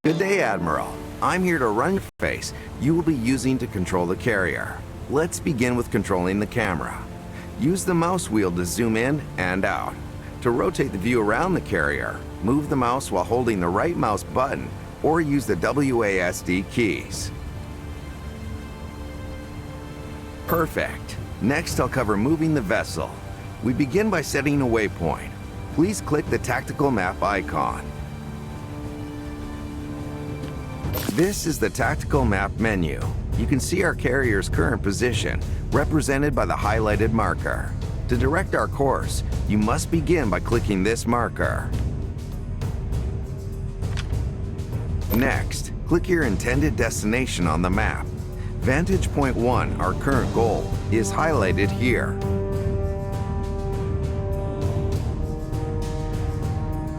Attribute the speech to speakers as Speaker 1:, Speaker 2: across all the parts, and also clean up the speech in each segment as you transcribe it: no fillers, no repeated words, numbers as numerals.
Speaker 1: Good day, Admiral. I'm here to run your face you will be using to control the carrier. Let's begin with controlling the camera. Use the mouse wheel to zoom in and out. To rotate the view around the carrier, move the mouse while holding the right mouse button or use the WASD keys. Perfect. Next, I'll cover moving the vessel. We begin by setting a waypoint. Please click the tactical map icon. This is the tactical map menu. You can see our carrier's current position, represented by the highlighted marker. To direct our course, you must begin by clicking this marker. Next, click your intended destination on the map. Vantage Point 1, our current goal, is highlighted here.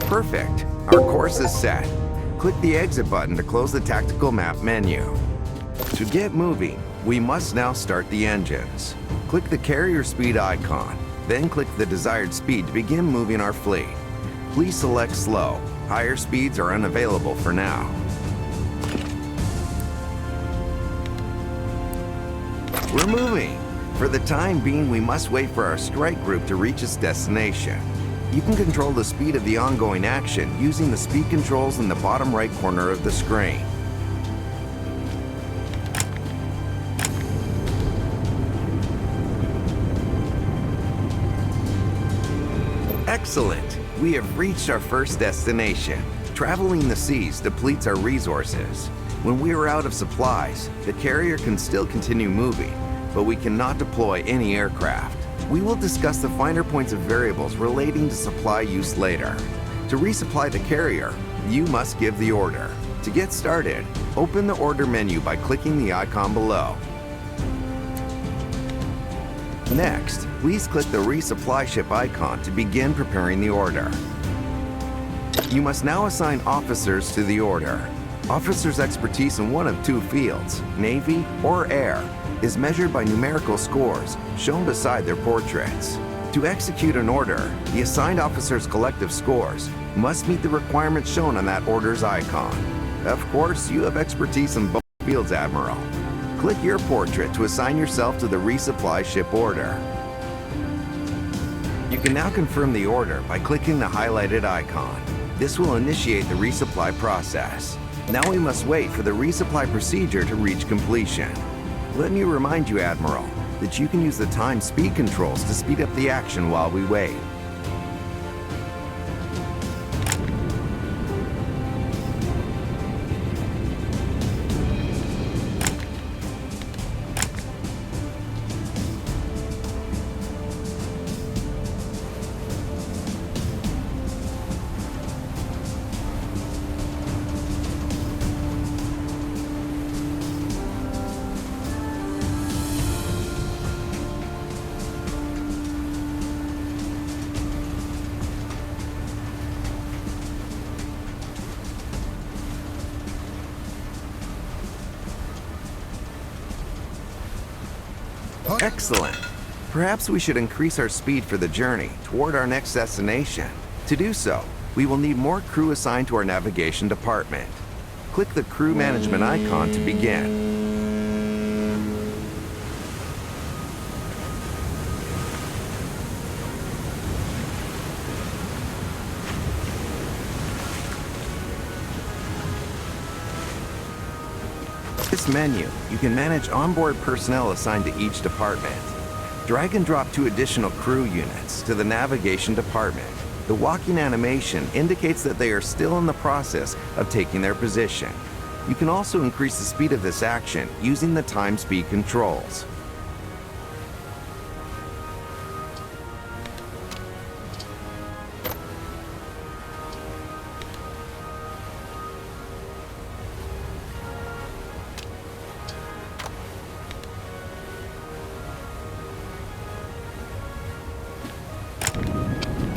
Speaker 1: Perfect. Our course is set. Click the exit button to close the tactical map menu. To get moving, we must now start the engines. Click the carrier speed icon, then click the desired speed to begin moving our fleet. Please select slow. Higher speeds are unavailable for now. We're moving. For the time being, we must wait for our strike group to reach its destination. You can control the speed of the ongoing action using the speed controls in the bottom right corner of the screen. Excellent! We have reached our first destination. Traveling the seas depletes our resources. When we are out of supplies, the carrier can still continue moving, but we cannot deploy any aircraft. We will discuss the finer points of variables relating to supply use later. To resupply the carrier, you must give the order. To get started, open the order menu by clicking the icon below. Next, please click the resupply ship icon to begin preparing the order. You must now assign officers to the order. Officers' expertise in one of two fields, Navy or Air, is measured by numerical scores shown beside their portraits. To execute an order, the assigned officer's collective scores must meet the requirements shown on that order's icon. Of course, you have expertise in both fields, Admiral. Click your portrait to assign yourself to the resupply ship order. You can now confirm the order by clicking the highlighted icon. This will initiate the resupply process. Now we must wait for the resupply procedure to reach completion. Let me remind you, Admiral, that you can use the time speed controls to speed up the action while we wait. Excellent. Perhaps we should increase our speed for the journey toward our next destination. To do so, we will need more crew assigned to our navigation department. Click the crew management icon to begin. This menu, you can manage onboard personnel assigned to each department. Drag and drop 2 additional crew units to the navigation department. The walking animation indicates that they are still in the process of taking their position. You can also increase the speed of this action using the time speed controls.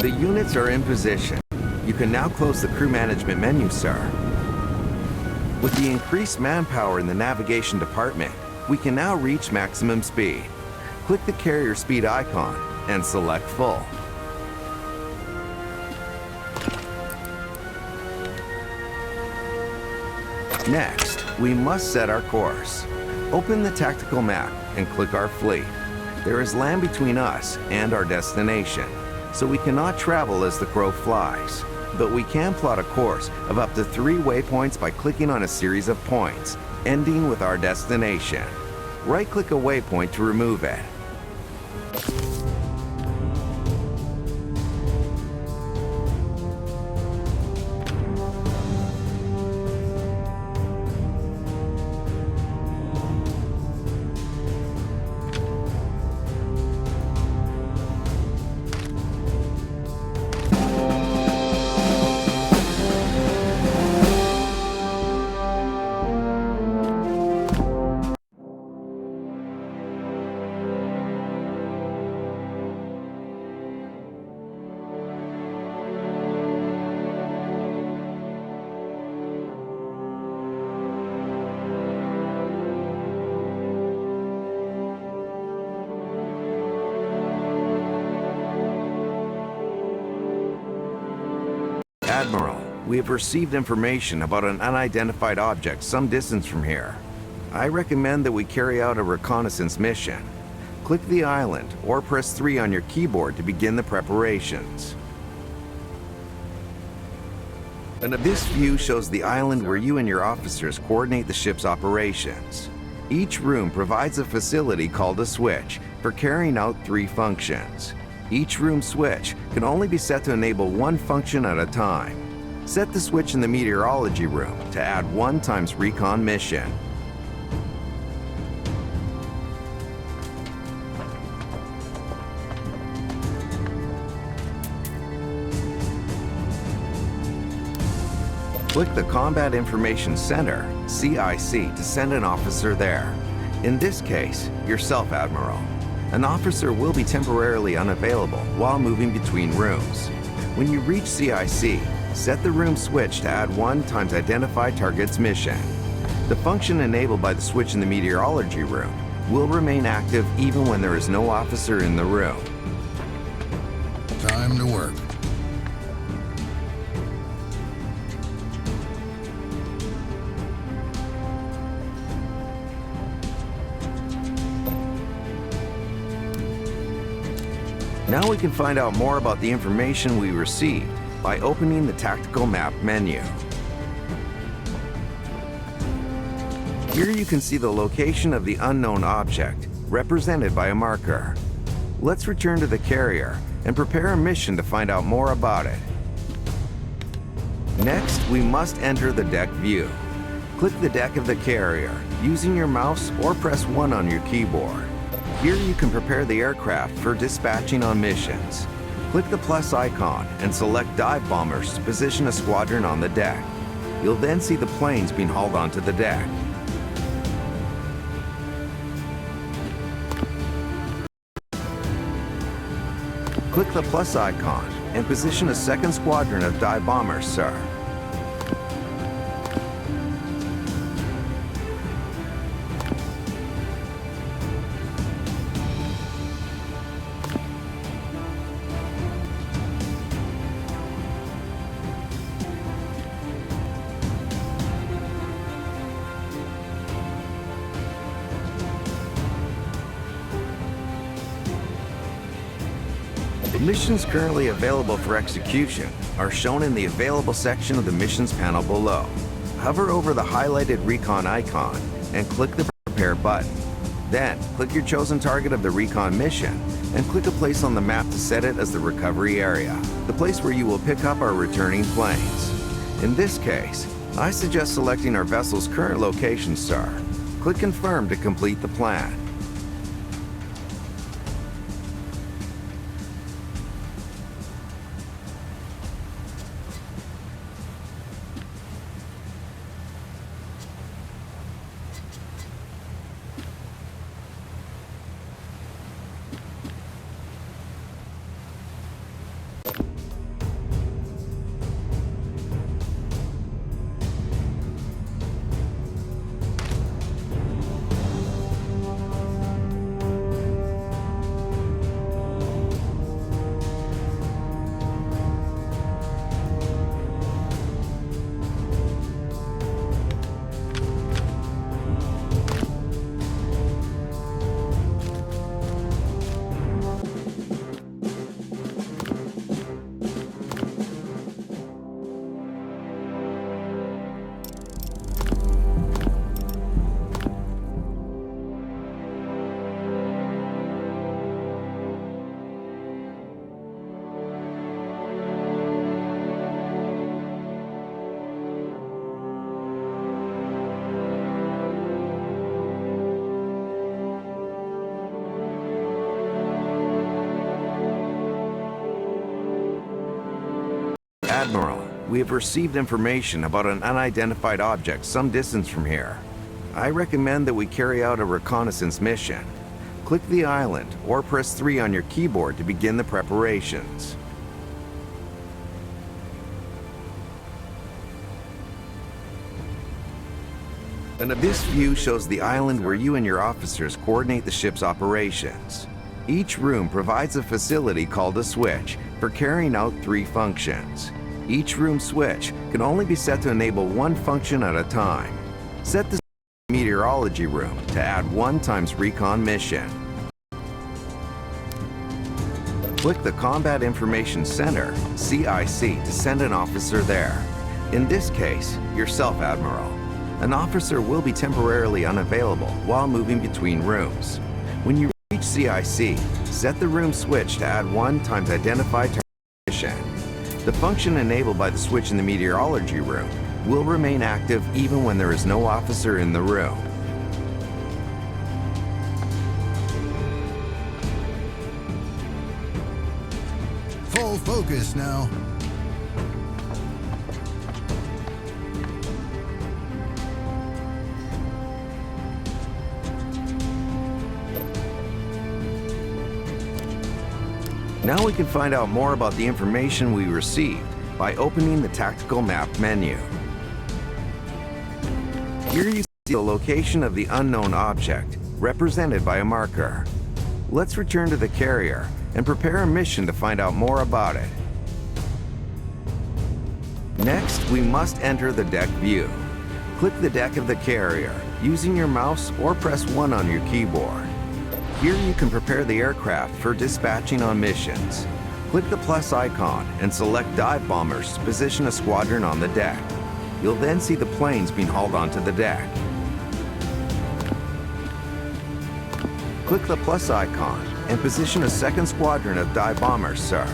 Speaker 1: The units are in position. You can now close the crew management menu, sir. With the increased manpower in the navigation department, we can now reach maximum speed. Click the carrier speed icon and select full. Next, we must set our course. Open the tactical map and click our fleet. There is land between us and our destination, so we cannot travel as the crow flies. But we can plot a course of up to 3 waypoints by clicking on a series of points, ending with our destination. Right-click a waypoint to remove it. Admiral, we have received information about an unidentified object some distance from here. I recommend that we carry out a reconnaissance mission. Click the island or press 3 on your keyboard to begin the preparations. This view shows the island where you and your officers coordinate the ship's operations. Each room provides a facility called a switch for carrying out 3 functions. Each room switch can only be set to enable 1 function at a time. Set the switch in the meteorology room to add 1 times recon mission. Click the Combat Information Center, CIC, to send an officer there. In this case, yourself, Admiral. An officer will be temporarily unavailable while moving between rooms. When you reach CIC, set the room switch to add 1 times identified target's mission. The function enabled by the switch in the meteorology room will remain active even when there is no officer in the room.
Speaker 2: Time to work.
Speaker 1: Now we can find out more about the information we received by opening the Tactical Map menu. Here you can see the location of the unknown object, represented by a marker. Let's return to the carrier and prepare a mission to find out more about it. Next, we must enter the deck view. Click the deck of the carrier using your mouse or press 1 on your keyboard. Here you can prepare the aircraft for dispatching on missions. Click the plus icon and select dive bombers to position a squadron on the deck. You'll then see the planes being hauled onto the deck. Click the plus icon and position a second squadron of dive bombers, sir. Missions currently available for execution are shown in the available section of the missions panel below. Hover over the highlighted recon icon and click the prepare button. Then click your chosen target of the recon mission and click a place on the map to set it as the recovery area, the place where you will pick up our returning planes. In this case, I suggest selecting our vessel's current location, sir. Click confirm to complete the plan. Admiral, we have received information about an unidentified object some distance from here. I recommend that we carry out a reconnaissance mission. Click the island or press 3 on your keyboard to begin the preparations. This view shows the island where you and your officers coordinate the ship's operations. Each room provides a facility called a switch for carrying out 3 functions. Each room switch can only be set to enable 1 function at a time. Set the meteorology room to add 1 times recon mission. Click the Combat Information Center, CIC, to send an officer there. In this case, yourself, Admiral. An officer will be temporarily unavailable while moving between rooms. When you reach CIC, set the room switch to add 1 times identified mission. The function enabled by the switch in the meteorology room will remain active even when there is no officer in the room.
Speaker 2: Full focus now.
Speaker 1: Now we can find out more about the information we received by opening the Tactical Map menu. Here you see the location of the unknown object, represented by a marker. Let's return to the carrier and prepare a mission to find out more about it. Next, we must enter the deck view. Click the deck of the carrier using your mouse or press 1 on your keyboard. Here you can prepare the aircraft for dispatching on missions. Click the plus icon and select dive bombers to position a squadron on the deck. You'll then see the planes being hauled onto the deck. Click the plus icon and position a second squadron of dive bombers, sir.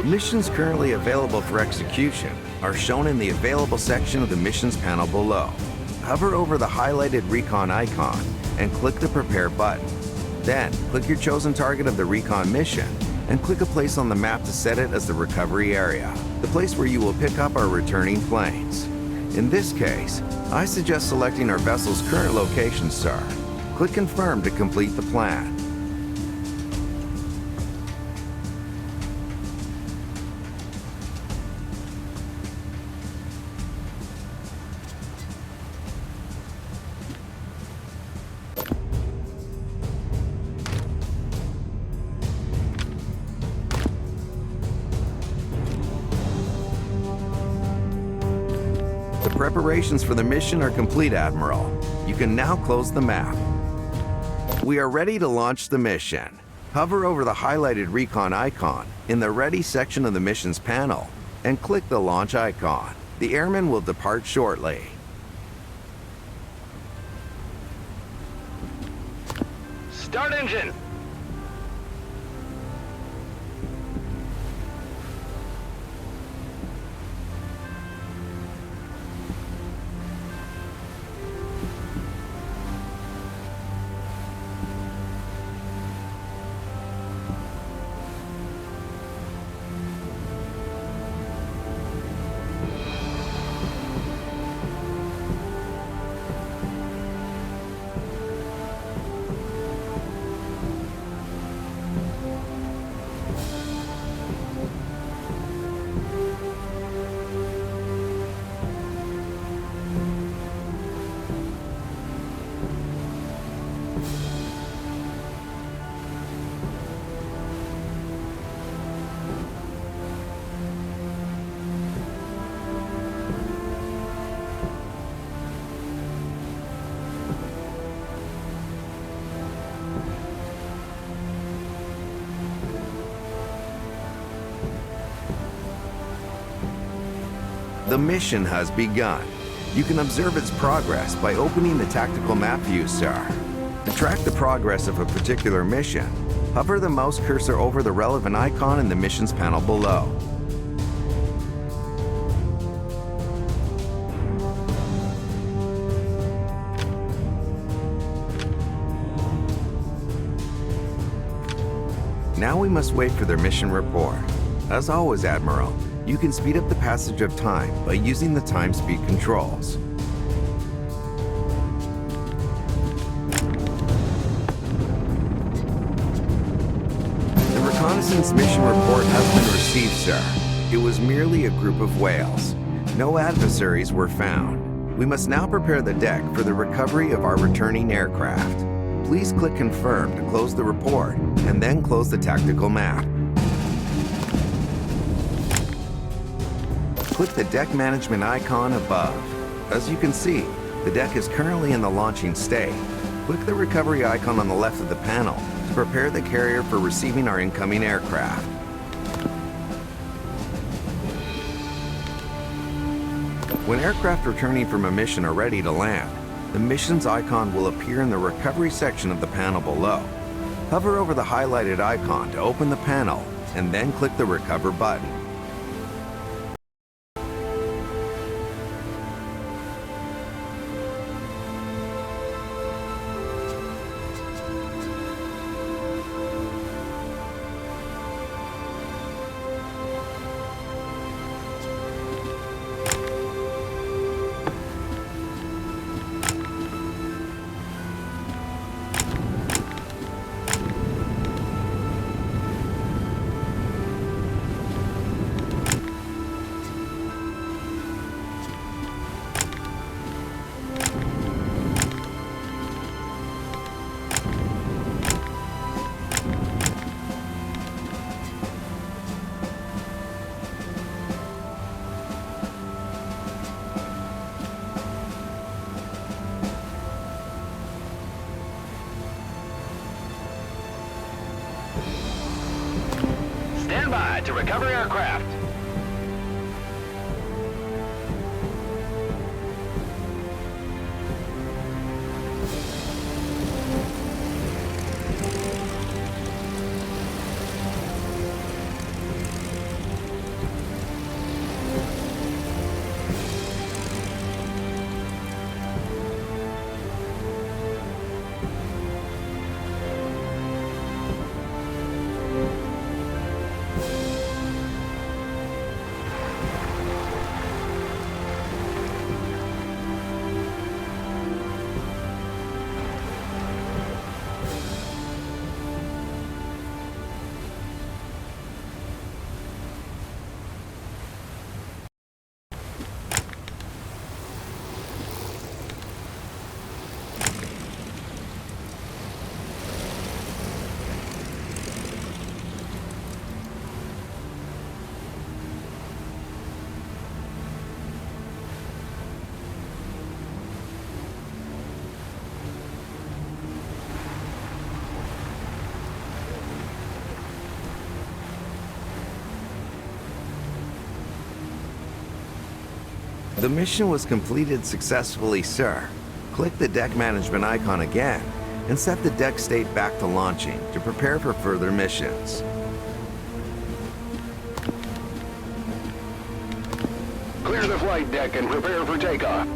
Speaker 1: Missions currently available for execution are shown in the available section of the missions panel below. Hover over the highlighted recon icon and click the prepare button. Then click your chosen target of the recon mission and click a place on the map to set it as the recovery area, the place where you will pick up our returning planes. In this case, I suggest selecting our vessel's current location, sir. Click confirm to complete the plan. Preparations for the mission are complete, Admiral. You can now close the map. We are ready to launch the mission. Hover over the highlighted recon icon in the Ready section of the missions panel and click the launch icon. The airman will depart shortly.
Speaker 3: Start engine!
Speaker 1: The mission has begun. You can observe its progress by opening the tactical map view, sir. To track the progress of a particular mission, hover the mouse cursor over the relevant icon in the missions panel below. Now we must wait for their mission report. As always, Admiral, you can speed up the passage of time by using the time speed controls. The reconnaissance mission report has been received, sir. It was merely a group of whales. No adversaries were found. We must now prepare the deck for the recovery of our returning aircraft. Please click Confirm to close the report, and then close the tactical map. Click the deck management icon above. As you can see, the deck is currently in the launching state. Click the recovery icon on the left of the panel to prepare the carrier for receiving our incoming aircraft. When aircraft returning from a mission are ready to land, the missions icon will appear in the recovery section of the panel below. Hover over the highlighted icon to open the panel, and then click the Recover button.
Speaker 3: Stand by to recover aircraft.
Speaker 1: The mission was completed successfully, sir. Click the deck management icon again and set the deck state back to launching to prepare for further missions.
Speaker 3: Clear the flight deck and prepare for takeoff.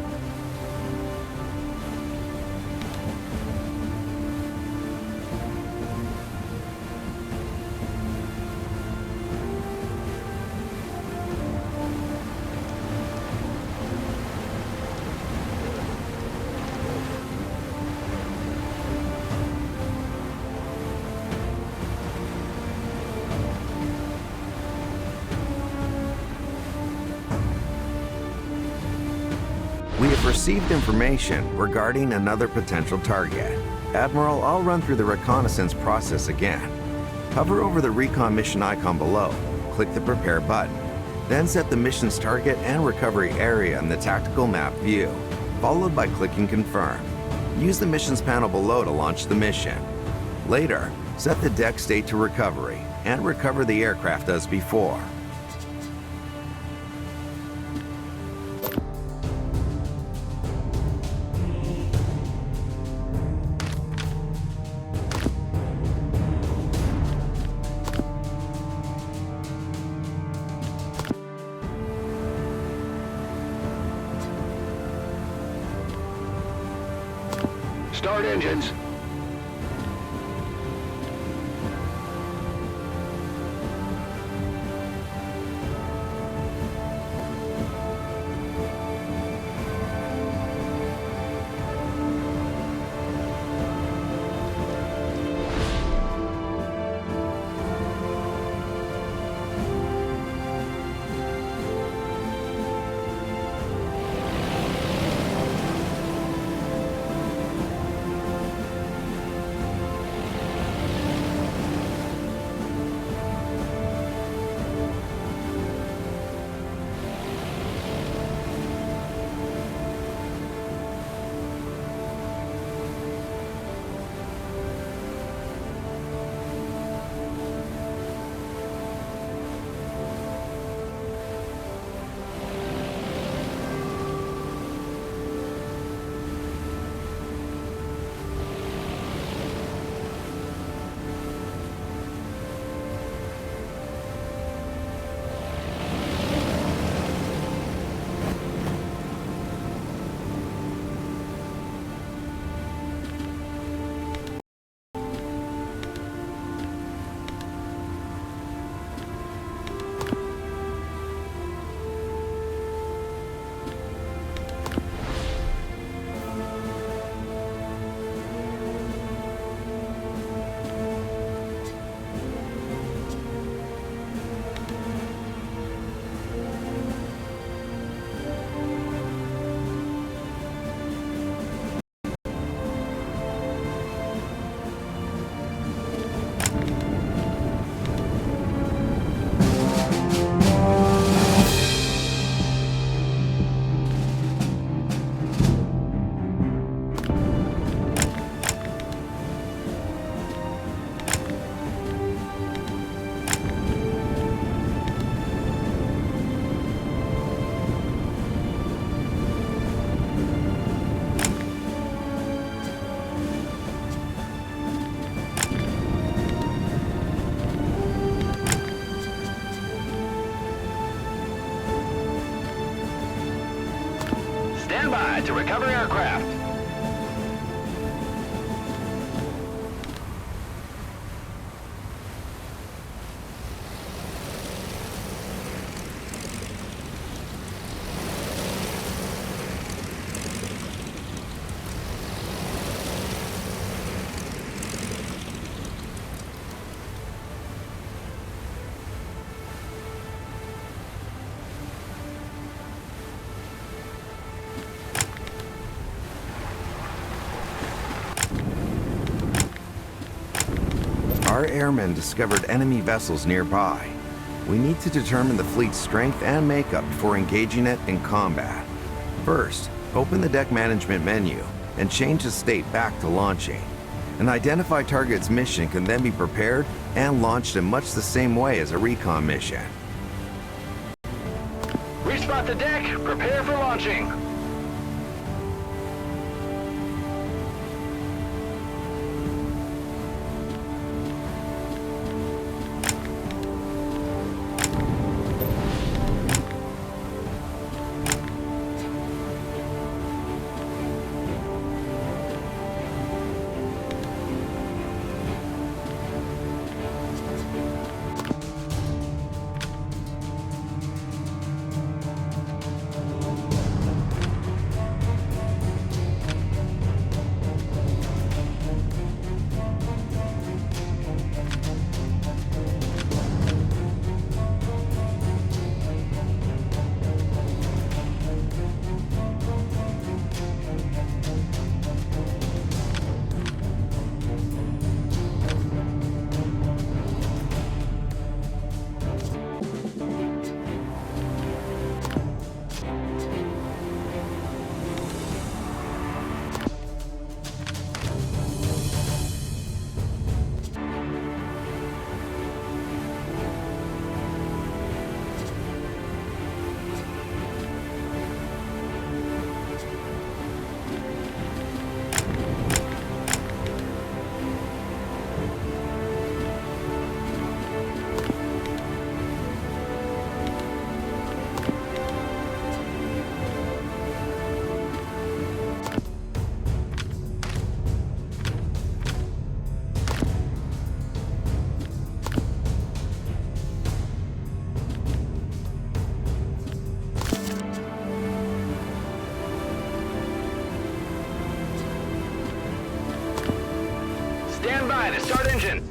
Speaker 1: We have received information regarding another potential target. Admiral, I'll run through the reconnaissance process again. Hover over the recon mission icon below, click the Prepare button, then set the mission's target and recovery area in the tactical map view, followed by clicking Confirm. Use the missions panel below to launch the mission. Later, set the deck state to recovery and recover the aircraft as before.
Speaker 3: Start engines. Stand by to recover aircraft.
Speaker 1: Our airmen discovered enemy vessels nearby. We need to determine the fleet's strength and makeup before engaging it in combat. First, open the deck management menu and change the state back to launching. An identified target's mission can then be prepared and launched in much the same way as a recon mission.
Speaker 3: Respot the deck. Prepare for launching. Stand by to start engine.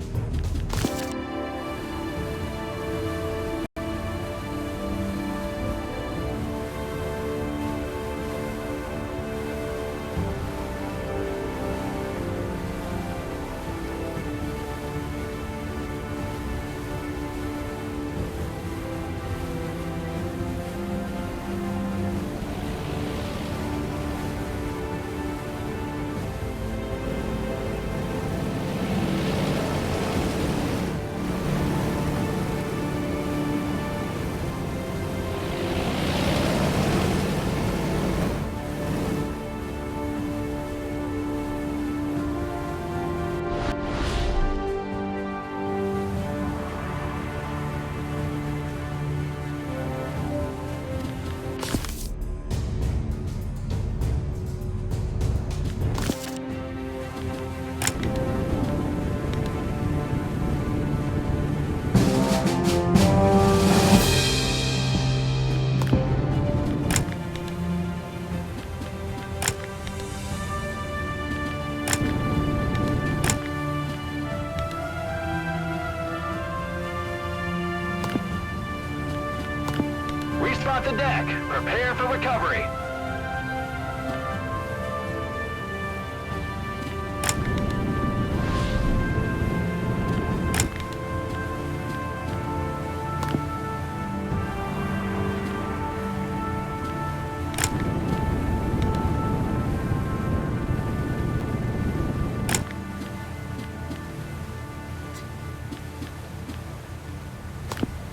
Speaker 3: Respot the deck. Prepare for recovery.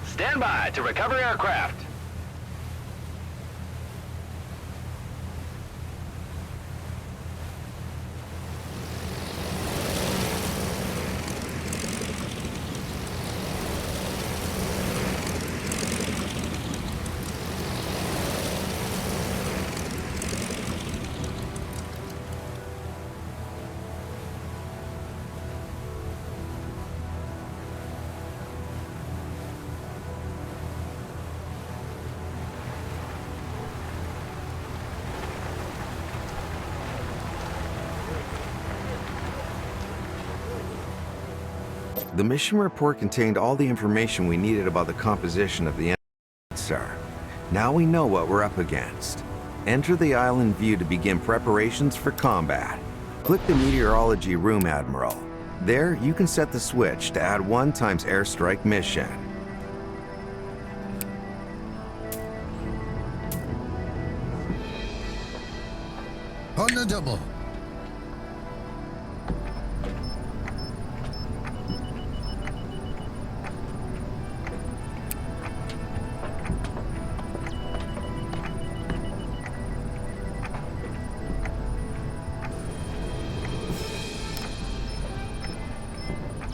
Speaker 3: Stand by to recover aircraft.
Speaker 1: The mission report contained all the information we needed about the composition of the enemy, sir. Now we know what we're up against. Enter the island view to begin preparations for combat. Click the meteorology room, Admiral. There, you can set the switch to add 1 times airstrike mission.
Speaker 2: On the double.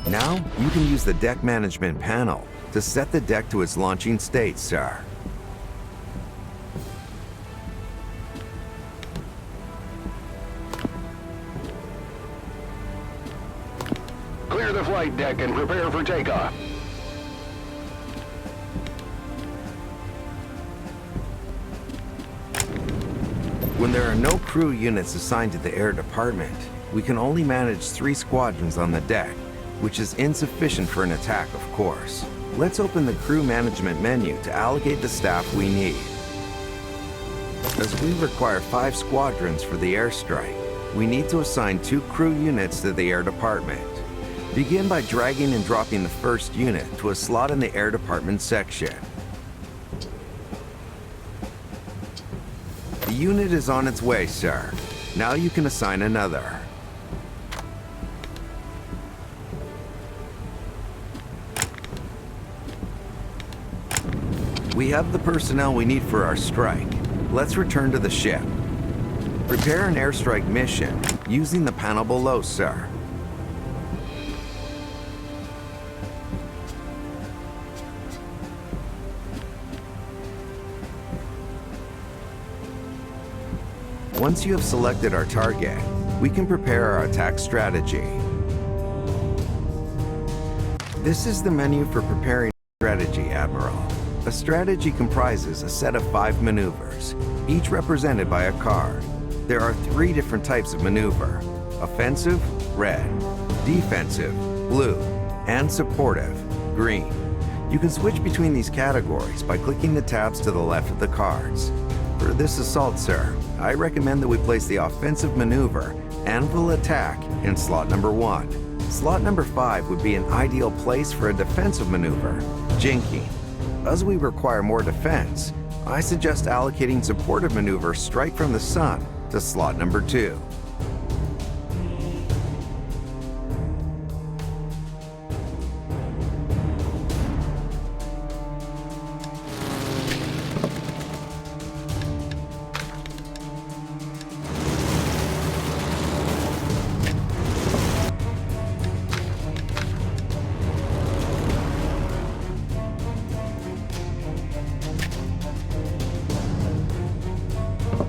Speaker 1: Now, you can use the deck management panel to set the deck to its launching state, sir.
Speaker 3: Clear the flight deck and prepare for takeoff.
Speaker 1: When there are no crew units assigned to the air department, we can only manage 3 squadrons on the deck, which is insufficient for an attack, of course. Let's open the crew management menu to allocate the staff we need. As we require 5 squadrons for the airstrike, we need to assign 2 crew units to the air department. Begin by dragging and dropping the first unit to a slot in the air department section. The unit is on its way, sir. Now you can assign another. We have the personnel we need for our strike. Let's return to the ship. Prepare an airstrike mission using the panel below, sir. Once you have selected our target, we can prepare our attack strategy. This is the menu for preparing strategy, Admiral. A strategy comprises a set of 5 maneuvers, each represented by a card. There are 3 different types of maneuver: offensive, red; defensive, blue, and supportive, green. You can switch between these categories by clicking the tabs to the left of the cards. For this assault, sir, I recommend that we place the offensive maneuver, Anvil Attack, in slot number 1. Slot number 5 would be an ideal place for a defensive maneuver, Jinking. As we require more defense, I suggest allocating supportive maneuver Strike from the Sun to slot number 2.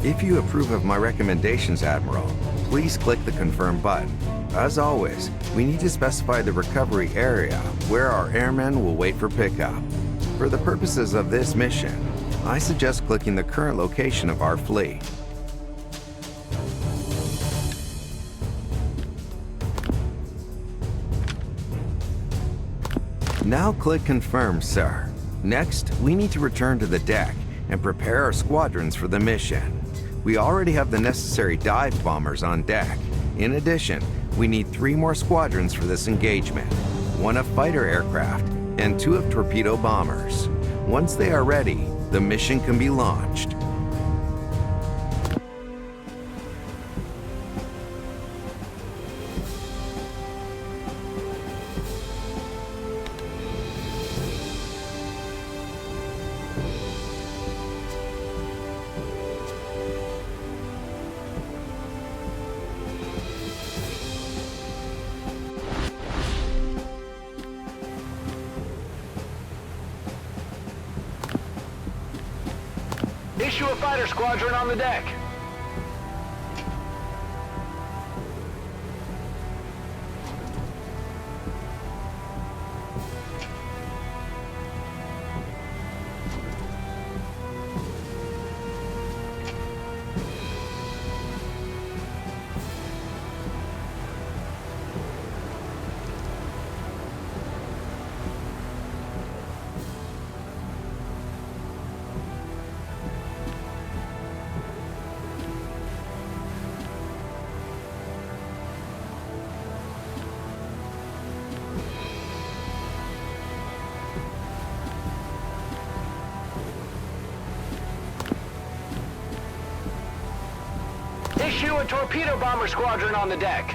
Speaker 1: If you approve of my recommendations, Admiral, please click the Confirm button. As always, we need to specify the recovery area where our airmen will wait for pickup. For the purposes of this mission, I suggest clicking the current location of our fleet. Now click Confirm, sir. Next, we need to return to the deck and prepare our squadrons for the mission. We already have the necessary dive bombers on deck. In addition, we need 3 more squadrons for this engagement, 1 of fighter aircraft and 2 of torpedo bombers. Once they are ready, the mission can be launched.
Speaker 3: Issue a fighter squadron on the deck. Issue a torpedo bomber squadron on the deck.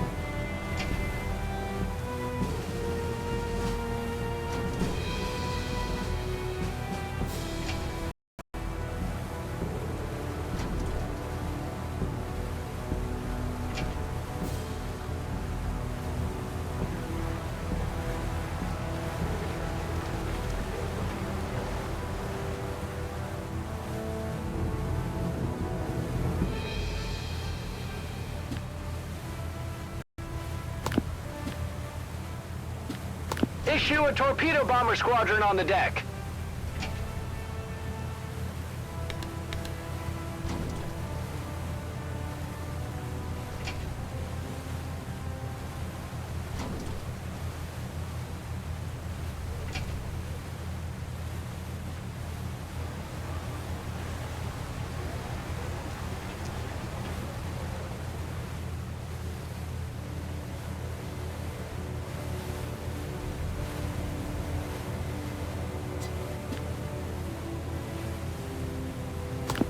Speaker 3: Issue a torpedo bomber squadron on the deck.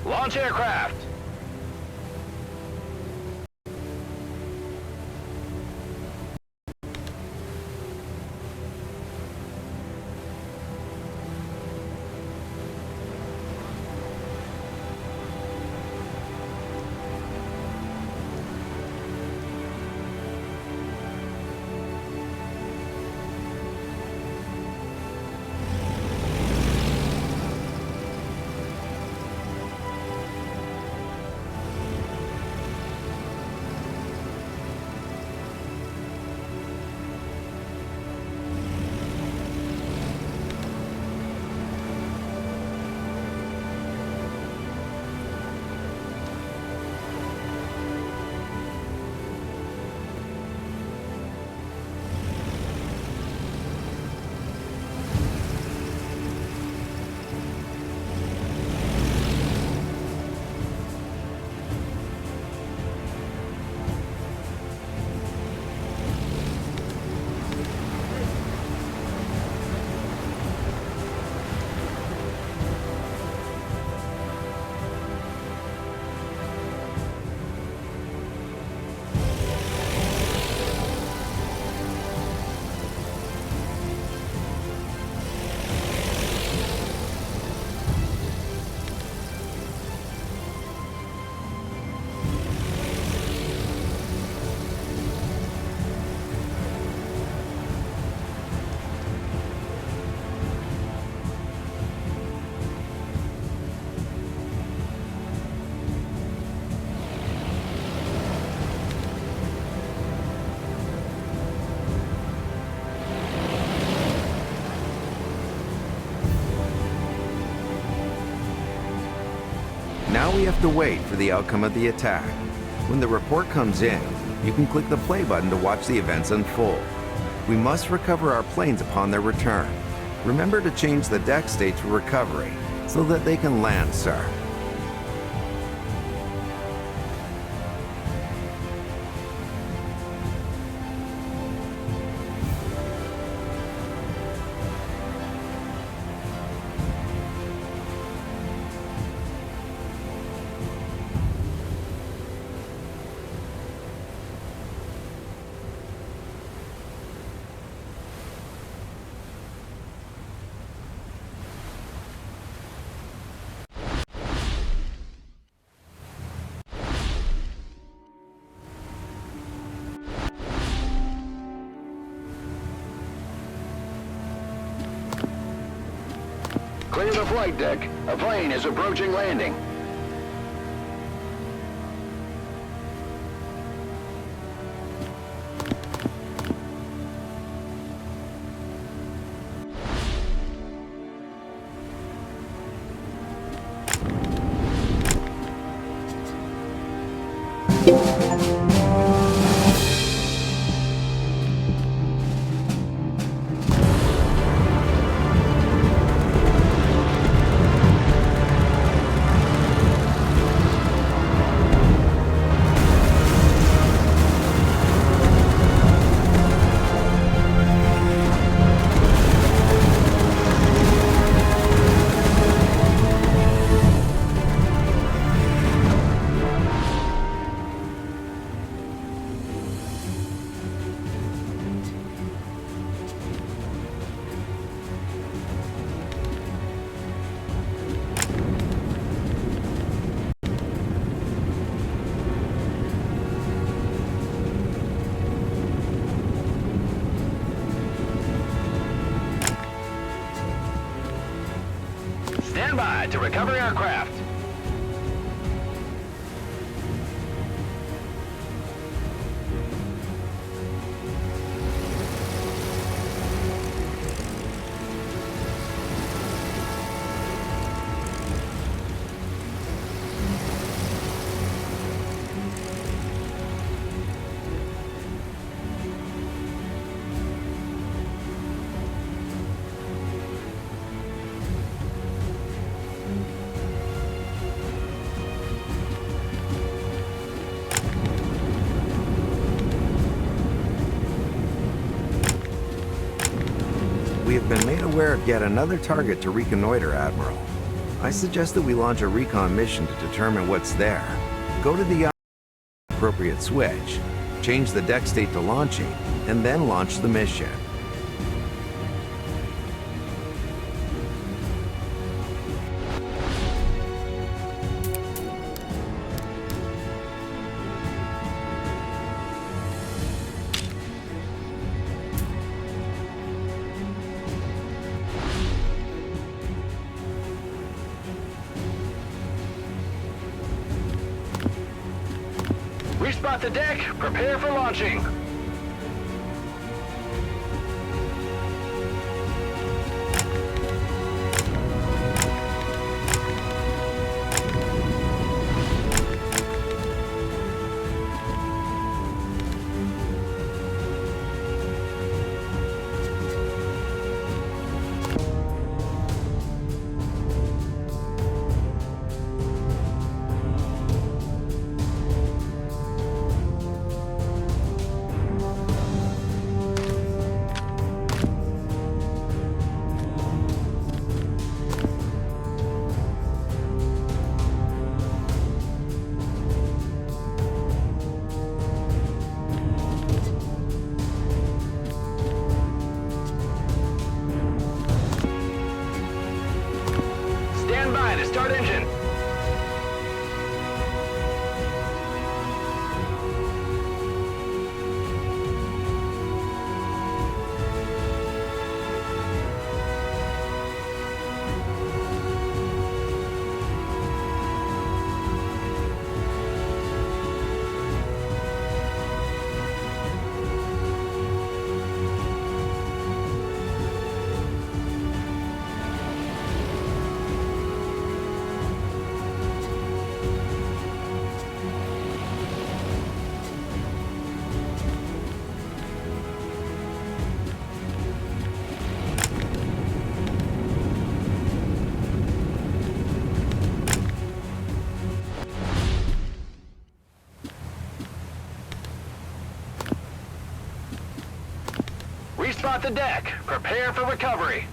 Speaker 3: Launch aircraft.
Speaker 1: we have to wait for the outcome of the attack. When the report comes in, you can click the play button to watch the events unfold. We must recover our planes upon their return. Remember to change the deck state to recovery so that they can land, sir.
Speaker 3: Clear the flight deck. A plane is approaching landing. Stand by to recover aircraft.
Speaker 1: We have been made aware of yet another target to reconnoiter, Admiral. I suggest that we launch a recon mission to determine what's there. Go to the appropriate switch, change the deck state to launching, and then launch the mission.
Speaker 3: Respot the deck. Prepare for launching. Respot the deck. Prepare for recovery.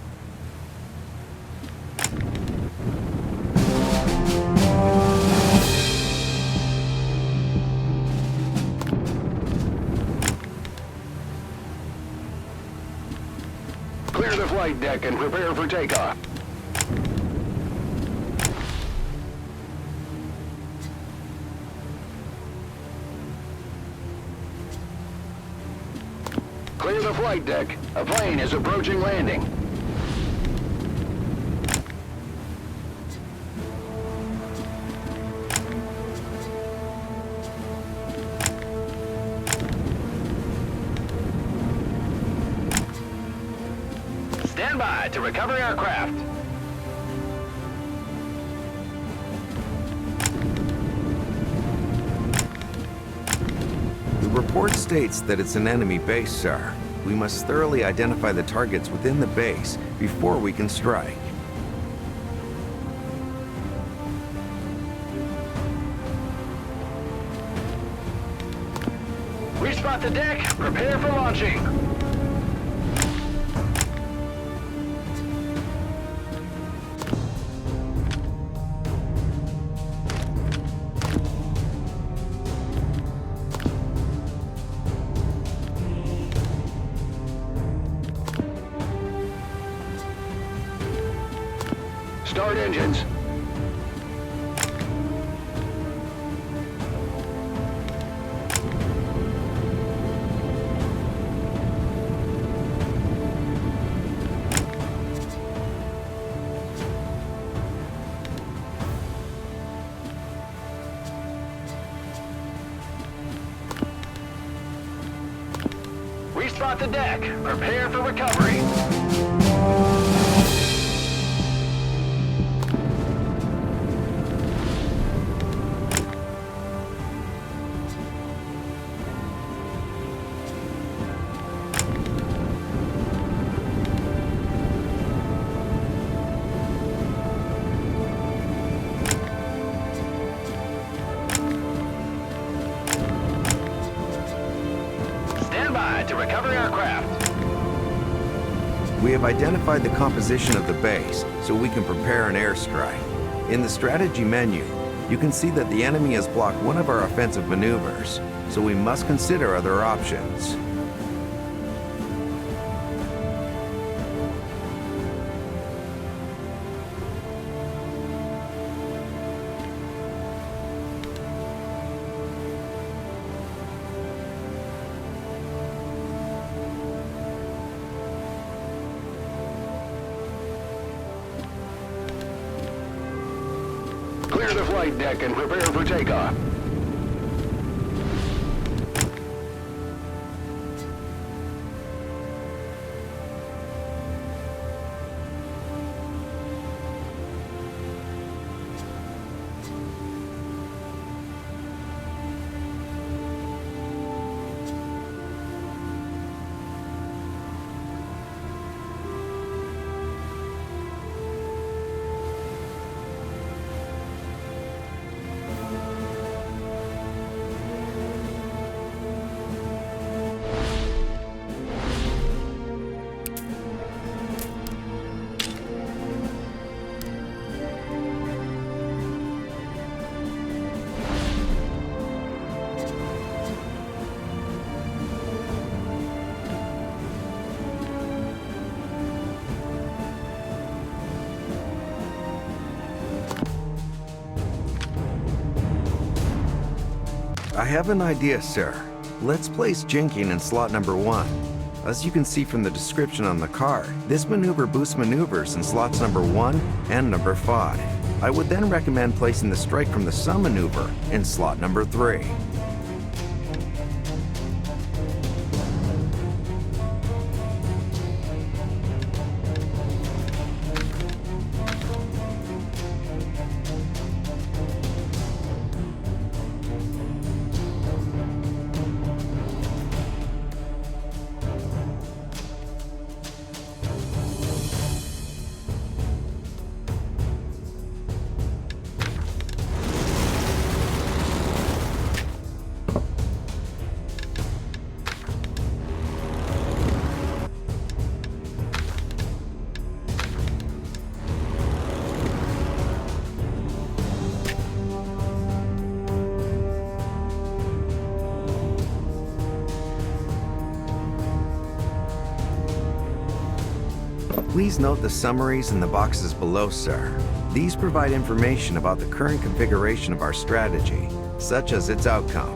Speaker 3: Clear the flight deck and prepare for takeoff. Clear the flight deck. A plane is approaching landing. Stand by to recover aircraft.
Speaker 1: The report states that it's an enemy base, sir. We must thoroughly identify the targets within the base before we can strike.
Speaker 3: Respot the deck. Prepare for launching. Start engines. Respot the deck. Prepare for recovery. Stand by to recover aircraft.
Speaker 1: We have identified the composition of the base, so we can prepare an airstrike. In the strategy menu, you can see that the enemy has blocked one of our offensive maneuvers, so we must consider other options.
Speaker 3: Clear the flight deck and prepare for takeoff.
Speaker 1: I have an idea, sir. Let's place jinking in slot number 1. As you can see from the description on the card, this maneuver boosts maneuvers in slots number 1 and number 5. I would then recommend placing the strike from the sun maneuver in slot number 3. Please note the summaries in the boxes below, sir. These provide information about the current configuration of our strategy, such as its outcome.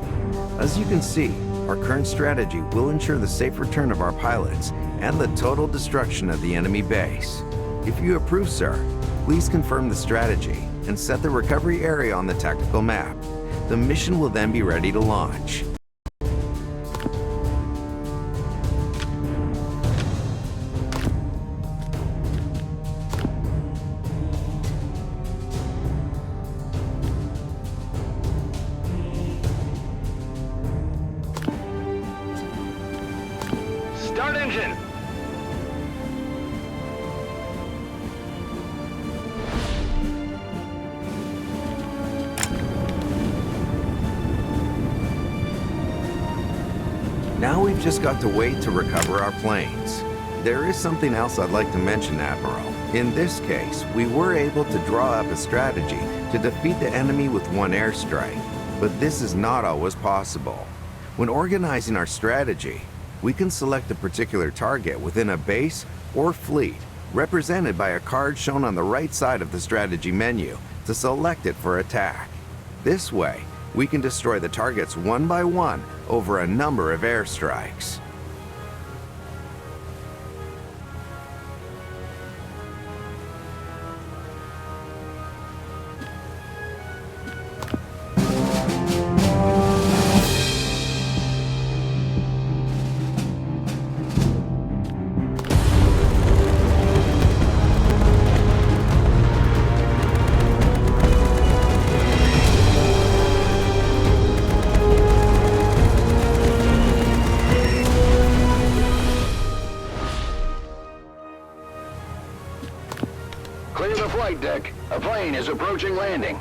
Speaker 1: As you can see, our current strategy will ensure the safe return of our pilots and the total destruction of the enemy base. If you approve, sir, please confirm the strategy and set the recovery area on the tactical map. The mission will then be ready to launch.
Speaker 3: Start engine!
Speaker 1: Now we've just got to wait to recover our planes. There is something else I'd like to mention, Admiral. In this case, we were able to draw up a strategy to defeat the enemy with one airstrike, but this is not always possible. When organizing our strategy, we can select a particular target within a base or fleet, represented by a card shown on the right side of the strategy menu, to select it for attack. This way, we can destroy the targets one by one over a number of airstrikes.
Speaker 3: Clear the flight deck. A plane is approaching landing.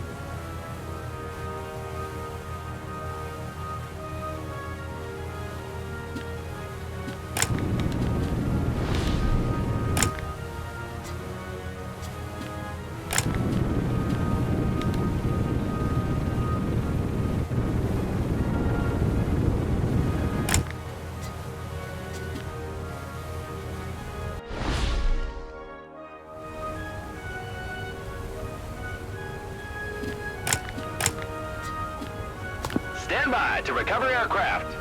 Speaker 3: Stand by to recover aircraft.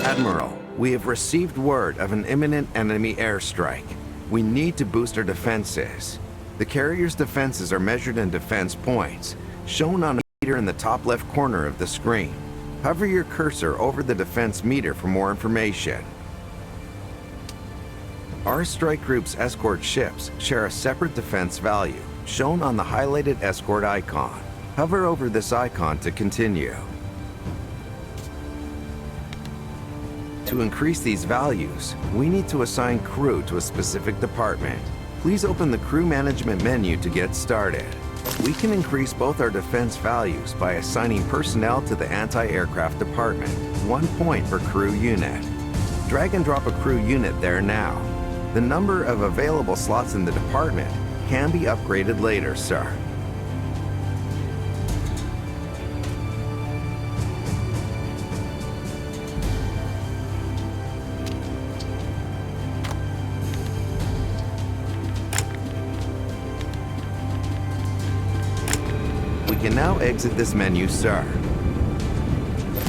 Speaker 1: Admiral, we have received word of an imminent enemy airstrike. We need to boost our defenses. The carrier's defenses are measured in defense points, shown on a meter in the top left corner of the screen. Hover your cursor over the defense meter for more information. Our strike group's escort ships share a separate defense value, shown on the highlighted escort icon. Hover over this icon to continue. To increase these values, we need to assign crew to a specific department. Please open the crew management menu to get started. We can increase both our defense values by assigning personnel to the anti-aircraft department, 1 point per crew unit. Drag and drop a crew unit there now. The number of available slots in the department can be upgraded later, sir. We can now exit this menu, sir.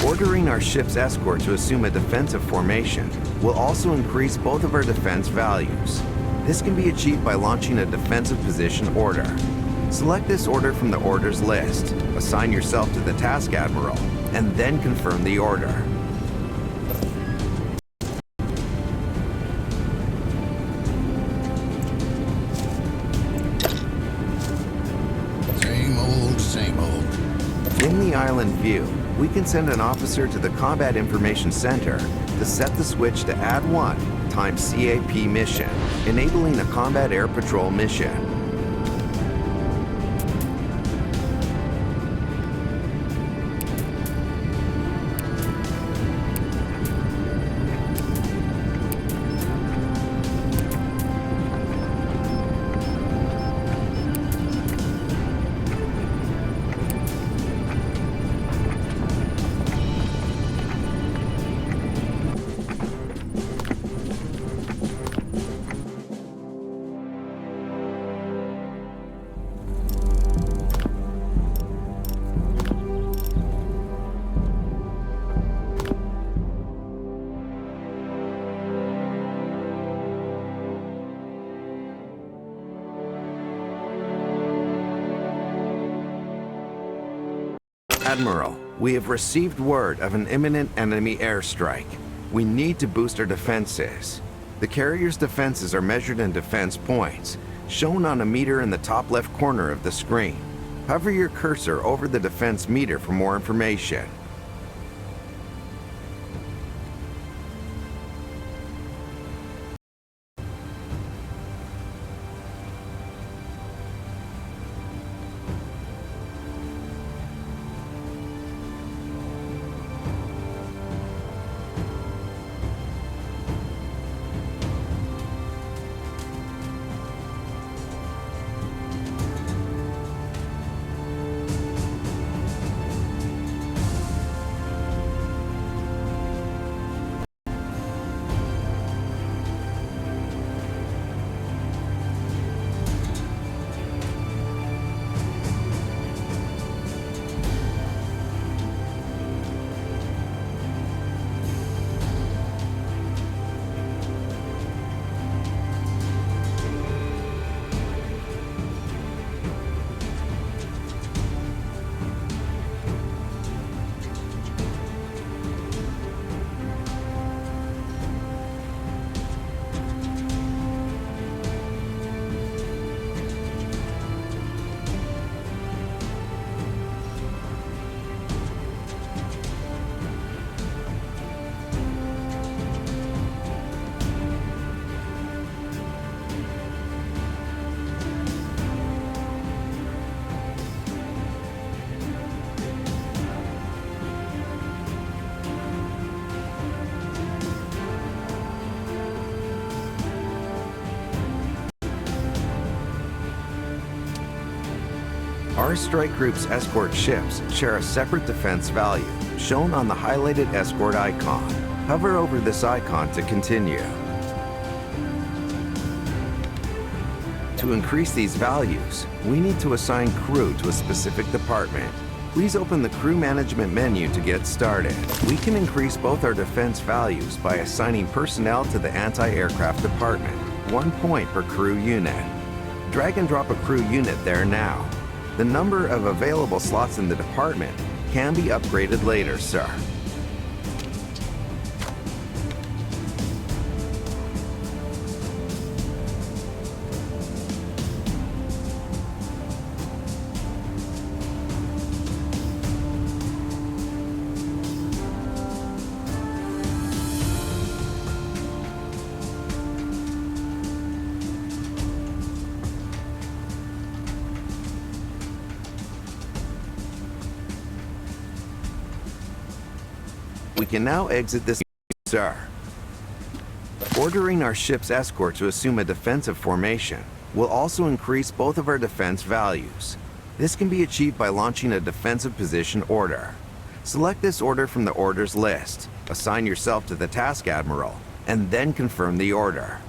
Speaker 1: Ordering our ship's escort to assume a defensive formation will also increase both of our defense values. This can be achieved by launching a defensive position order. Select this order from the orders list, assign yourself to the task, Admiral, and then confirm the order.
Speaker 2: Same old, same old.
Speaker 1: In the island view, we can send an officer to the Combat Information Center to set the switch to Add 1 times CAP mission, enabling a Combat Air Patrol mission. Admiral, we have received word of an imminent enemy airstrike. We need to boost our defenses. The carrier's defenses are measured in defense points, shown on a meter in the top left corner of the screen. Hover your cursor over the defense meter for more information. Our strike group's escort ships share a separate defense value, shown on the highlighted escort icon. Hover over this icon to continue. To increase these values, we need to assign crew to a specific department. Please open the Crew Management menu to get started. We can increase both our defense values by assigning personnel to the Anti-Aircraft Department, 1 point per crew unit. Drag and drop a crew unit there now. The number of available slots in the department can be upgraded later, sir. We can now exit this, sir. Ordering our ship's escort to assume a defensive formation will also increase both of our defense values. This can be achieved by launching a defensive position order. Select this order from the orders list, assign yourself to the task admiral, and then confirm the order.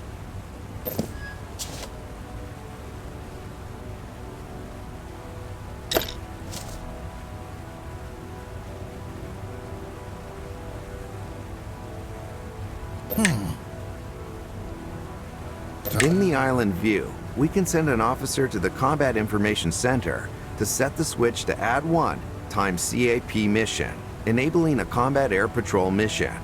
Speaker 1: In the island view, we can send an officer to the Combat Information Center to set the switch to Add 1 times CAP mission, enabling a Combat Air Patrol mission.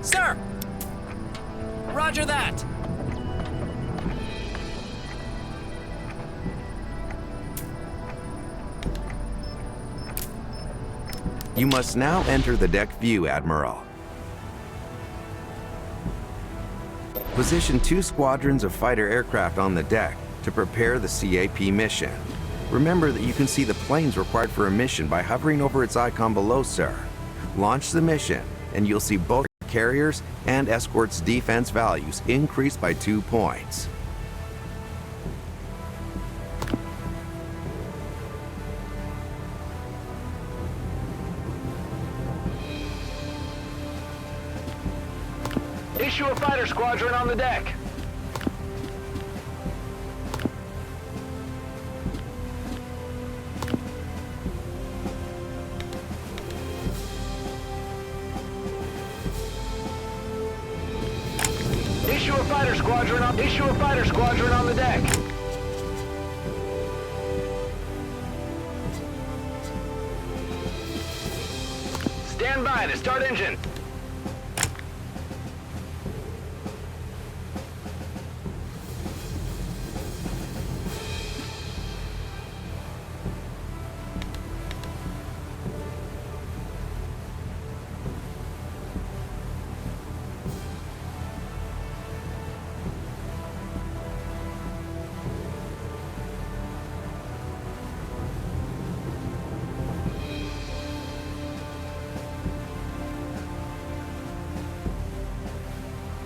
Speaker 4: Sir! Roger that!
Speaker 1: You must now enter the deck view, Admiral. Position 2 squadrons of fighter aircraft on the deck to prepare the CAP mission. Remember that you can see the planes required for a mission by hovering over its icon below, sir. Launch the mission, and you'll see both carriers and escorts' defense values increase by 2 points.
Speaker 3: Issue a fighter squadron on the deck. Issue a fighter squadron on the deck. Stand by to start engine.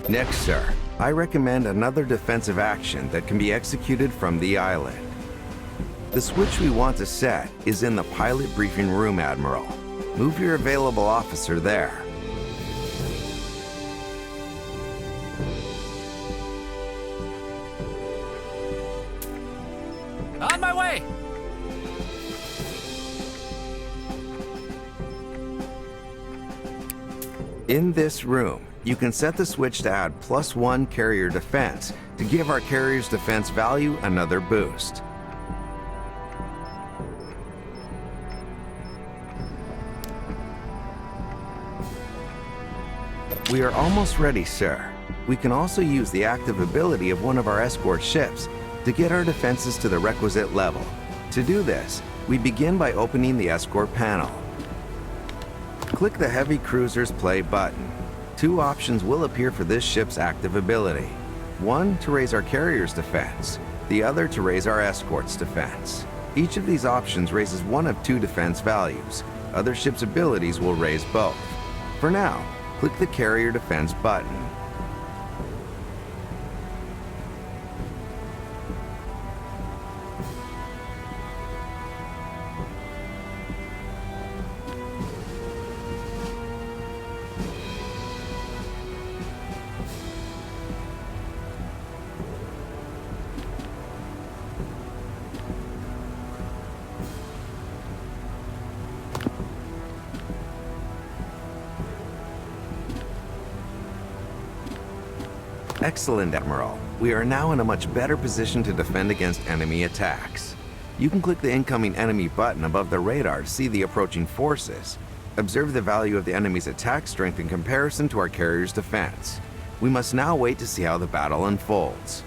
Speaker 1: Next, sir, I recommend another defensive action that can be executed from the island. The switch we want to set is in the pilot briefing room, Admiral. Move your available officer there.
Speaker 4: On my way!
Speaker 1: In this room, you can set the switch to add +1 carrier defense to give our carrier's defense value another boost. We are almost ready, sir. We can also use the active ability of one of our escort ships to get our defenses to the requisite level. To do this, we begin by opening the escort panel. Click the Heavy Cruisers Play button. 2 options will appear for this ship's active ability. One to raise our carrier's defense, the other to raise our escort's defense. Each of these options raises one of 2 defense values. Other ships' abilities will raise both. For now, click the Carrier Defense button. Excellent, Admiral. We are now in a much better position to defend against enemy attacks. You can click the incoming enemy button above the radar to see the approaching forces. Observe the value of the enemy's attack strength in comparison to our carrier's defense. We must now wait to see how the battle unfolds.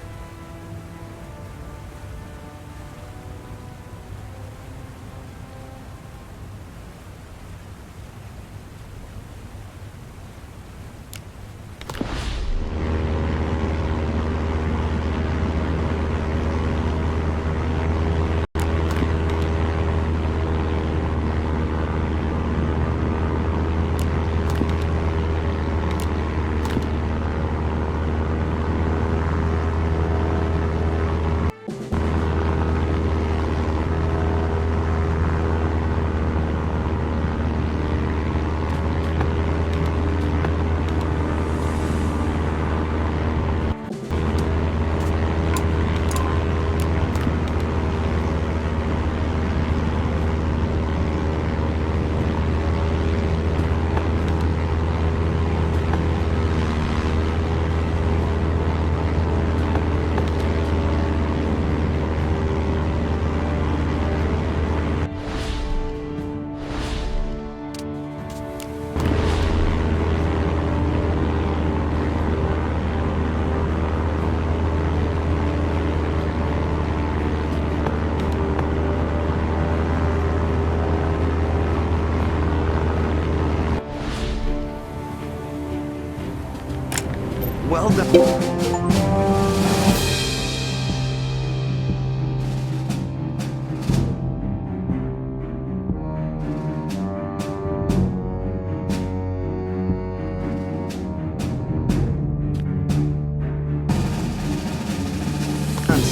Speaker 1: Well done.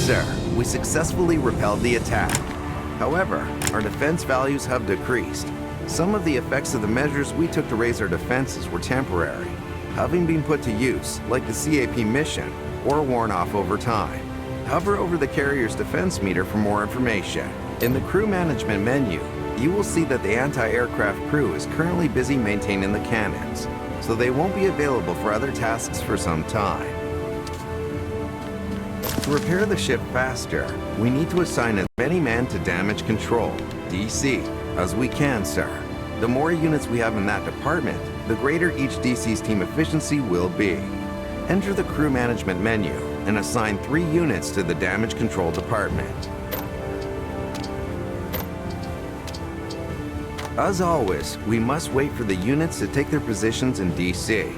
Speaker 1: Sir, we successfully repelled the attack. However, our defense values have decreased. Some of the effects of the measures we took to raise our defenses were temporary, having been put to use, like the CAP mission, or worn off over time. Hover over the carrier's defense meter for more information. In the crew management menu, you will see that the anti-aircraft crew is currently busy maintaining the cannons, so they won't be available for other tasks for some time. To repair the ship faster, we need to assign as many men to damage control, DC, as we can, sir. The more units we have in that department, the greater each DC's team efficiency will be. Enter the crew management menu and assign 3 units to the damage control department. As always, we must wait for the units to take their positions in DC.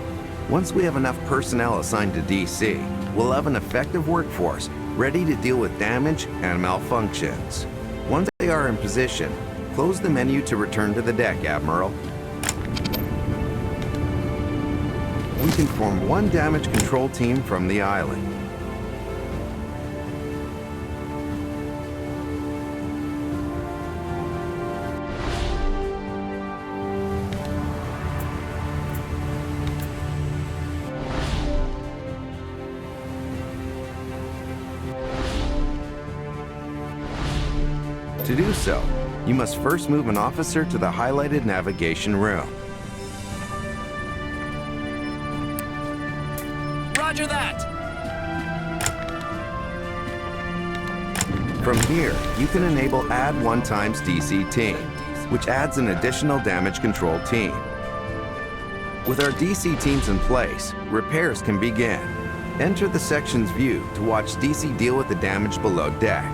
Speaker 1: Once we have enough personnel assigned to DC, we'll have an effective workforce ready to deal with damage and malfunctions. Once they are in position, close the menu to return to the deck, Admiral. We can form 1 damage control team from the island. To do so, you must first move an officer to the highlighted navigation room.
Speaker 4: Roger that!
Speaker 1: From here, you can enable Add 1 times DC Team, which adds an additional damage control team. With our DC teams in place, repairs can begin. Enter the section's view to watch DC deal with the damage below deck.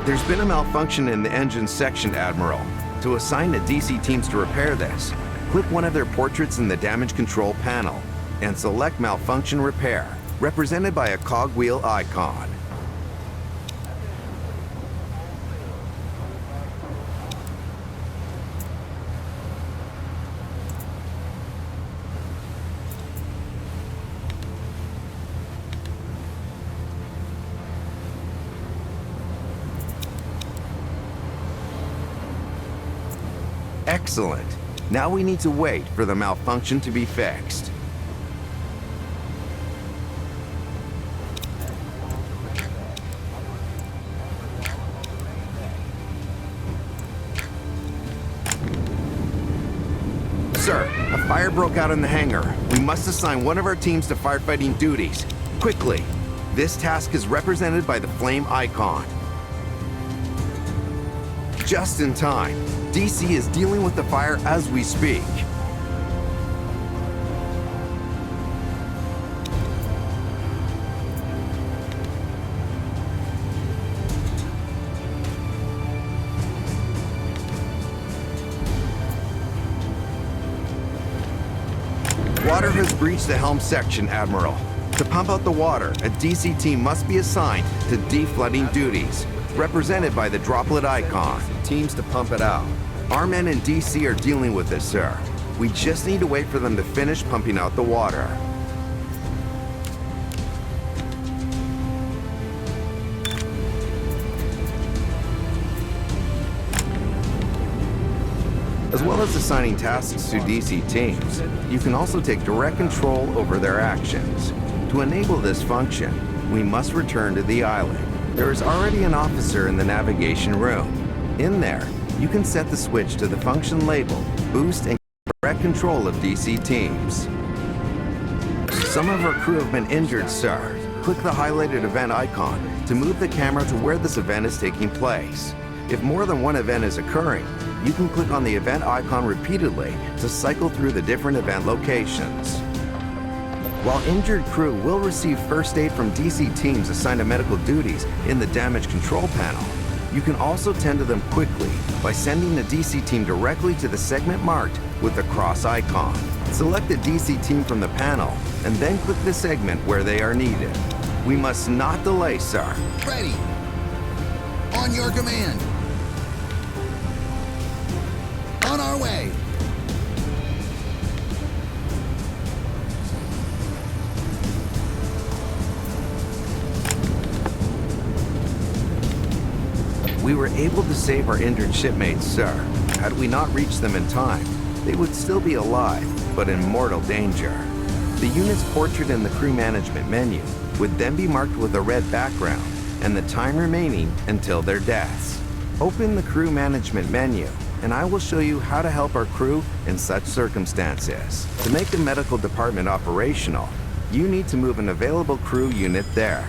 Speaker 1: There's been a malfunction in the engine section, Admiral. To assign the DC teams to repair this, click one of their portraits in the damage control panel and select Malfunction Repair, represented by a cogwheel icon. Excellent. Now we need to wait for the malfunction to be fixed. Sir, a fire broke out in the hangar. We must assign one of our teams to firefighting duties. Quickly. This task is represented by the flame icon. Just in time. DC is dealing with the fire as we speak. Water has breached the helm section, Admiral. To pump out the water, a DC team must be assigned to deflooding duties, represented by the droplet icon. Teams to pump it out. Our men in DC are dealing with this, sir. We just need to wait for them to finish pumping out the water. As well as assigning tasks to DC teams, you can also take direct control over their actions. To enable this function, we must return to the island. There is already an officer in the navigation room. In there, you can set the switch to the function labeled Boost and direct control of DC teams. Some of our crew have been injured, sir. Click the highlighted event icon to move the camera to where this event is taking place. If more than one event is occurring, you can click on the event icon repeatedly to cycle through the different event locations. While injured crew will receive first aid from DC teams assigned to medical duties in the damage control panel, you can also tend to them quickly by sending the DC team directly to the segment marked with the cross icon. Select the DC team from the panel, and then click the segment where they are needed. We must not delay, sir.
Speaker 2: Ready. On your command. On our way.
Speaker 1: We were able to save our injured shipmates, sir. Had we not reached them in time, they would still be alive, but in mortal danger. The unit's portrait in the crew management menu would then be marked with a red background and the time remaining until their deaths. Open the crew management menu, and I will show you how to help our crew in such circumstances. To make the medical department operational, you need to move an available crew unit there.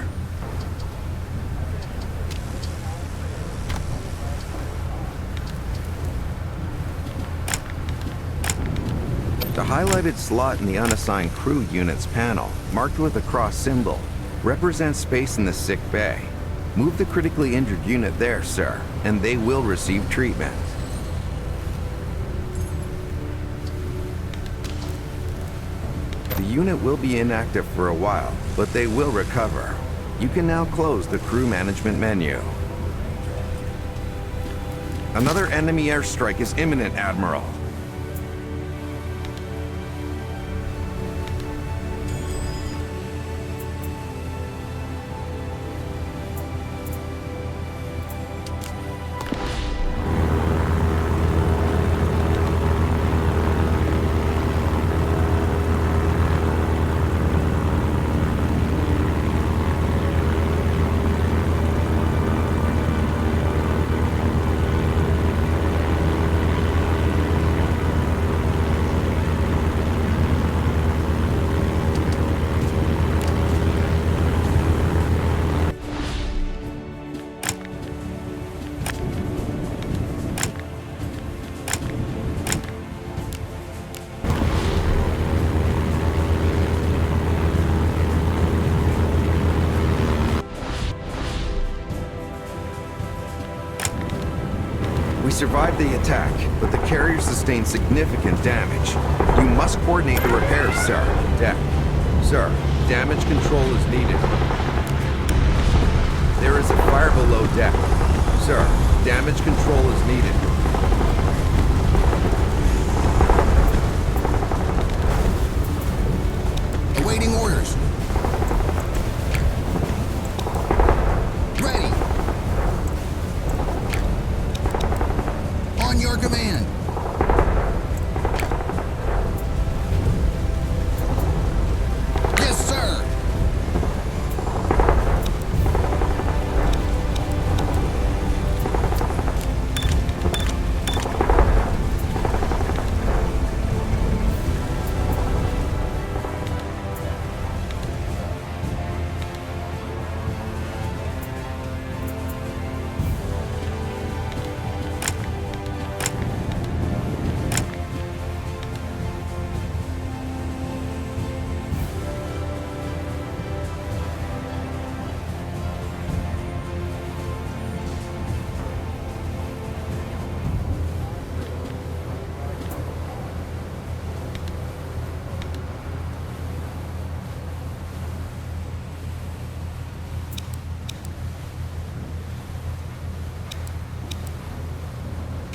Speaker 1: The highlighted slot in the unassigned crew units panel, marked with a cross symbol, represents space in the sick bay. Move the critically injured unit there, sir, and they will receive treatment. The unit will be inactive for a while, but they will recover. You can now close the crew management menu. Another enemy airstrike is imminent, Admiral. We survived the attack, but the carrier sustained significant damage. You must coordinate the repairs, sir. Deck. Sir, damage control is needed. There is a fire below deck. Sir, damage control is needed.
Speaker 2: Awaiting orders. Ready. On your command. Yes, sir.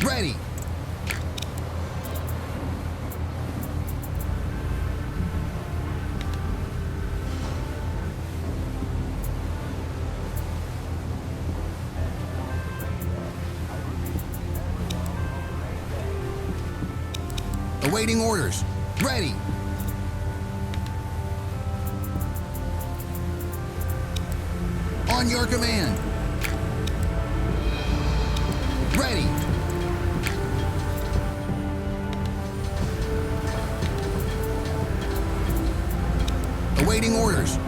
Speaker 2: Ready. Awaiting orders. Ready. On your command. Ready. Awaiting orders.